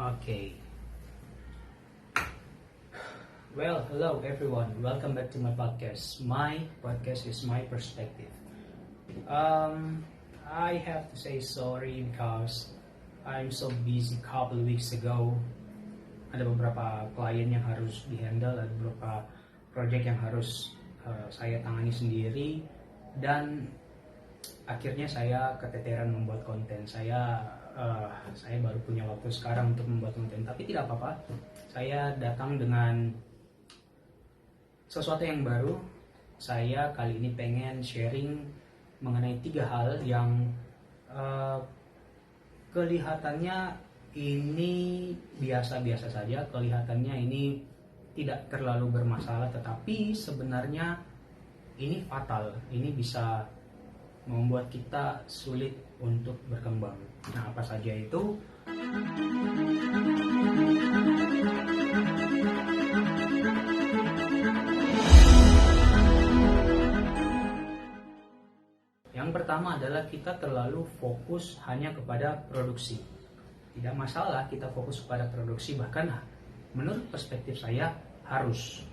Okay. Well, hello everyone. Welcome back to my podcast. My podcast is my perspective. I have to say sorry because I'm so busy. Couple weeks ago, ada beberapa klien yang harus dihandle, ada beberapa project yang harus saya tangani sendiri, dan akhirnya saya keteteran membuat konten. Saya baru punya waktu sekarang untuk membuat konten, tapi tidak apa-apa. Saya datang dengan sesuatu yang baru. Saya kali ini pengen sharing mengenai 3 hal yang kelihatannya ini biasa-biasa saja, kelihatannya ini tidak terlalu bermasalah, tetapi sebenarnya ini fatal. Ini bisa membuat kita sulit untuk berkembang. Nah, apa saja itu? Yang pertama adalah kita terlalu fokus hanya kepada produksi. Tidak masalah kita fokus kepada produksi, bahkan menurut perspektif saya harus.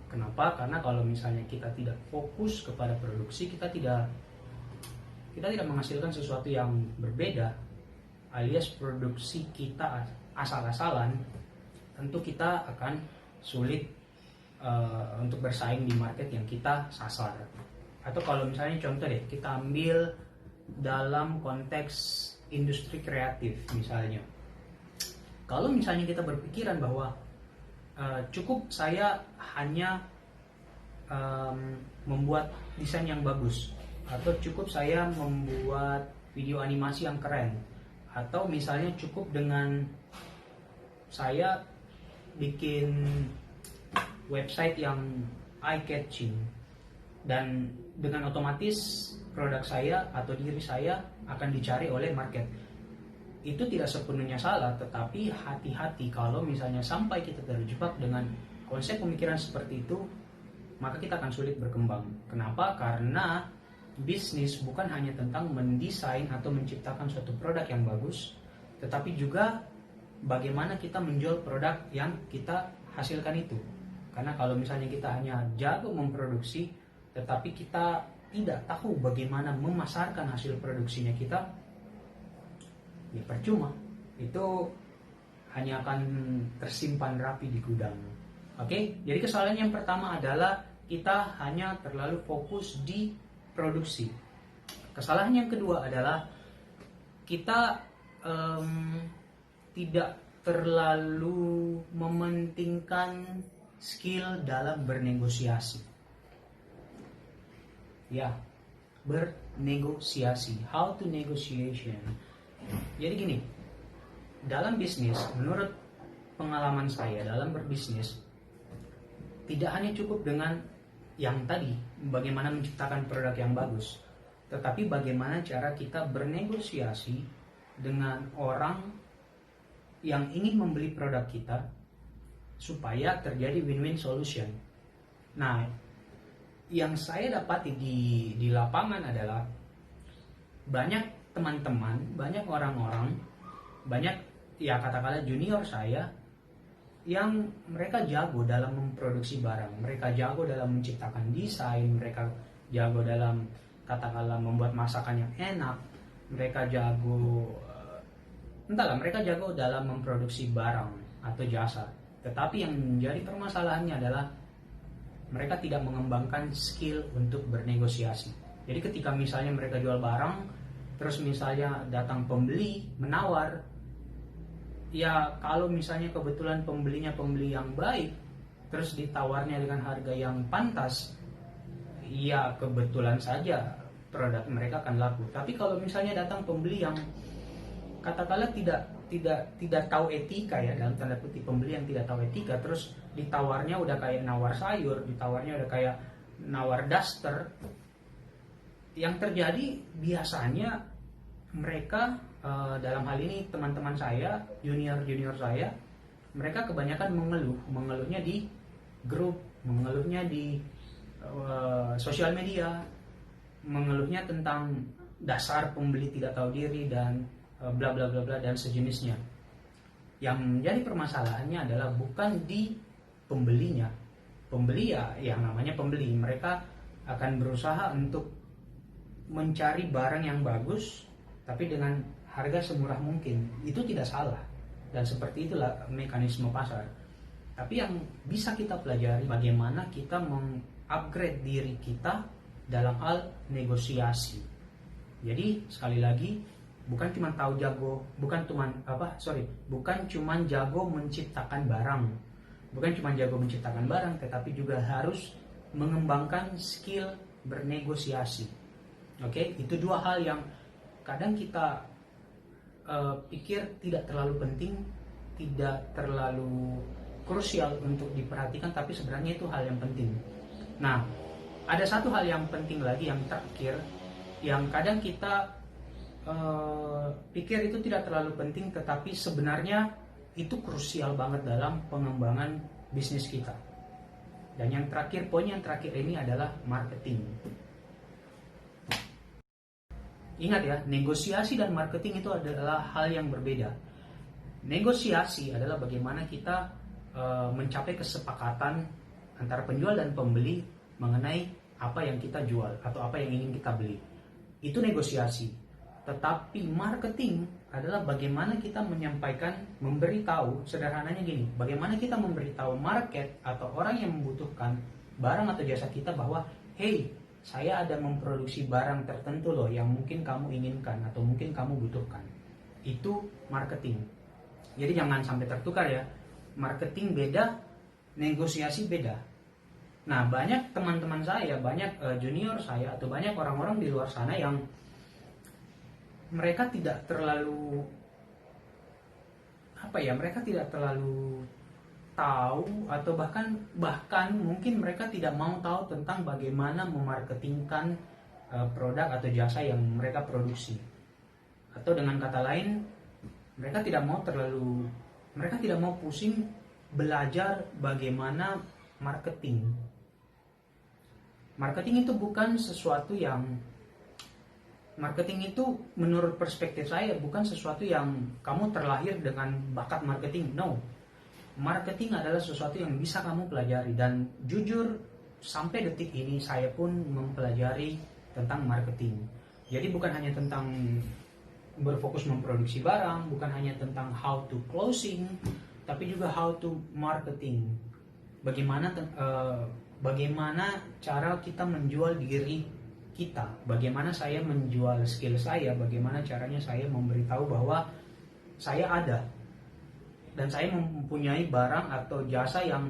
Kenapa? Karena kalau misalnya kita tidak fokus kepada produksi, kita tidak menghasilkan sesuatu yang berbeda, alias produksi kita asal-asalan, tentu kita akan sulit untuk bersaing di market yang kita sasar. Atau kalau misalnya contoh deh, kita ambil dalam konteks industri kreatif misalnya. Kalau misalnya kita berpikiran bahwa cukup saya hanya membuat desain yang bagus, atau cukup saya membuat video animasi yang keren, atau misalnya cukup dengan saya bikin website yang eye-catching, dan dengan otomatis produk saya atau diri saya akan dicari oleh market. Itu tidak sepenuhnya salah, tetapi hati-hati kalau misalnya sampai kita terjebak dengan konsep pemikiran seperti itu, maka kita akan sulit berkembang. Kenapa? Karena bisnis bukan hanya tentang mendesain atau menciptakan suatu produk yang bagus, tetapi juga bagaimana kita menjual produk yang kita hasilkan itu. Karena kalau misalnya kita hanya jago memproduksi, tetapi kita tidak tahu bagaimana memasarkan hasil produksinya kita, ya percuma. Itu hanya akan tersimpan rapi di gudang. Oke? Jadi kesalahan yang pertama adalah kita hanya terlalu fokus di produksi. Kesalahan yang kedua adalah kita tidak terlalu mementingkan skill dalam bernegosiasi. Ya, bernegosiasi. How to negotiation. Jadi gini, dalam bisnis, menurut pengalaman saya dalam berbisnis, tidak hanya cukup dengan yang tadi, bagaimana menciptakan produk yang bagus, tetapi bagaimana cara kita bernegosiasi dengan orang yang ingin membeli produk kita supaya terjadi win-win solution. Nah, yang saya dapati di lapangan adalah banyak teman-teman, banyak orang-orang, banyak ya katakanlah junior saya yang mereka jago dalam memproduksi barang, mereka jago dalam menciptakan desain, mereka jago dalam katakanlah membuat masakan yang enak, mereka jago mereka jago dalam memproduksi barang atau jasa. Tetapi yang menjadi permasalahannya adalah mereka tidak mengembangkan skill untuk bernegosiasi. Jadi ketika misalnya mereka jual barang, terus misalnya datang pembeli menawar, ya kalau misalnya kebetulan pembelinya pembeli yang baik, terus ditawarnya dengan harga yang pantas, ya kebetulan saja produk mereka akan laku. Tapi kalau misalnya datang pembeli yang katakanlah tidak tahu etika, ya dalam tanda kutip, pembeli yang tidak tahu etika, terus ditawarnya udah kayak nawar sayur, ditawarnya udah kayak nawar daster, yang terjadi biasanya mereka dalam hal ini teman-teman saya, junior saya, mereka kebanyakan mengeluhnya di grup, mengeluhnya di sosial media, mengeluhnya tentang dasar pembeli tidak tahu diri dan bla bla bla bla dan sejenisnya. Yang menjadi permasalahannya adalah bukan di pembelinya. Pembeli ya yang namanya pembeli, mereka akan berusaha untuk mencari barang yang bagus tapi dengan harga semurah mungkin. Itu tidak salah, dan seperti itulah mekanisme pasar. Tapi yang bisa kita pelajari bagaimana kita mengupgrade diri kita dalam hal negosiasi. Jadi sekali lagi, bukan cuma tahu jago, bukan cuma jago menciptakan barang, tetapi juga harus mengembangkan skill bernegosiasi. Oke, itu dua hal yang kadang kita pikir tidak terlalu penting, tidak terlalu krusial untuk diperhatikan, tapi sebenarnya itu hal yang penting. Nah, ada satu hal yang penting lagi yang terakhir, yang kadang kita pikir itu tidak terlalu penting, tetapi sebenarnya itu krusial banget dalam pengembangan bisnis kita. Dan yang terakhir, poin yang terakhir ini adalah marketing. Ingat ya, negosiasi dan marketing itu adalah hal yang berbeda. Negosiasi adalah bagaimana kita mencapai kesepakatan antara penjual dan pembeli mengenai apa yang kita jual atau apa yang ingin kita beli. Itu negosiasi. Tetapi marketing adalah bagaimana kita menyampaikan, memberitahu, sederhananya gini, bagaimana kita memberitahu market atau orang yang membutuhkan barang atau jasa kita bahwa, hey, saya ada memproduksi barang tertentu loh yang mungkin kamu inginkan atau mungkin kamu butuhkan. Itu marketing. Jadi jangan sampai tertukar ya. Marketing beda, negosiasi beda. Nah, banyak teman-teman saya, banyak junior saya atau banyak orang-orang di luar sana yang mereka tidak terlalu mereka tidak terlalu tahu atau bahkan mungkin mereka tidak mau tahu tentang bagaimana memarketingkan produk atau jasa yang mereka produksi. Atau dengan kata lain, mereka tidak mau pusing belajar bagaimana marketing. Marketing itu bukan sesuatu yang Marketing itu menurut perspektif saya bukan sesuatu yang kamu terlahir dengan bakat marketing. No. Marketing adalah sesuatu yang bisa kamu pelajari, dan jujur sampai detik ini saya pun mempelajari tentang marketing. Jadi bukan hanya tentang berfokus memproduksi barang, bukan hanya tentang how to closing, tapi juga how to marketing. Bagaimana cara kita menjual diri kita, bagaimana saya menjual skill saya, bagaimana caranya saya memberitahu bahwa saya ada dan saya mempunyai barang atau jasa yang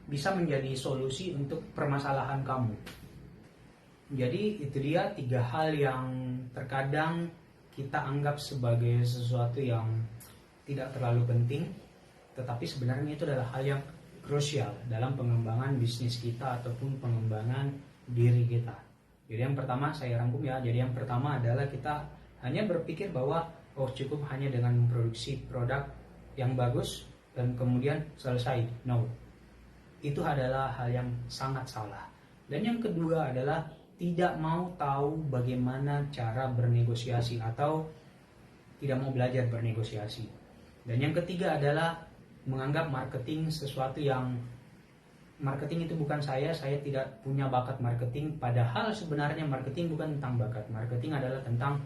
bisa menjadi solusi untuk permasalahan kamu. Jadi itu dia 3 hal yang terkadang kita anggap sebagai sesuatu yang tidak terlalu penting, tetapi sebenarnya itu adalah hal yang krusial dalam pengembangan bisnis kita ataupun pengembangan diri kita. Jadi yang pertama saya rangkum ya. Jadi yang pertama adalah kita hanya berpikir bahwa cukup hanya dengan memproduksi produk yang bagus dan kemudian selesai. No. Itu adalah hal yang sangat salah. Dan yang kedua adalah tidak mau tahu bagaimana cara bernegosiasi atau tidak mau belajar bernegosiasi. Dan yang ketiga adalah menganggap marketing sesuatu yang marketing itu bukan saya tidak punya bakat marketing, padahal sebenarnya marketing bukan tentang bakat. Marketing adalah tentang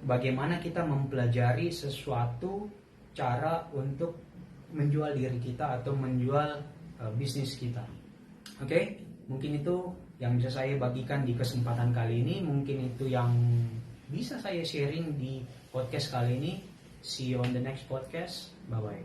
bagaimana kita mempelajari sesuatu cara untuk menjual diri kita atau menjual bisnis kita. Oke, mungkin itu yang bisa saya bagikan di kesempatan kali ini. Mungkin itu yang bisa saya sharing di podcast kali ini. See you on the next podcast. Bye-bye.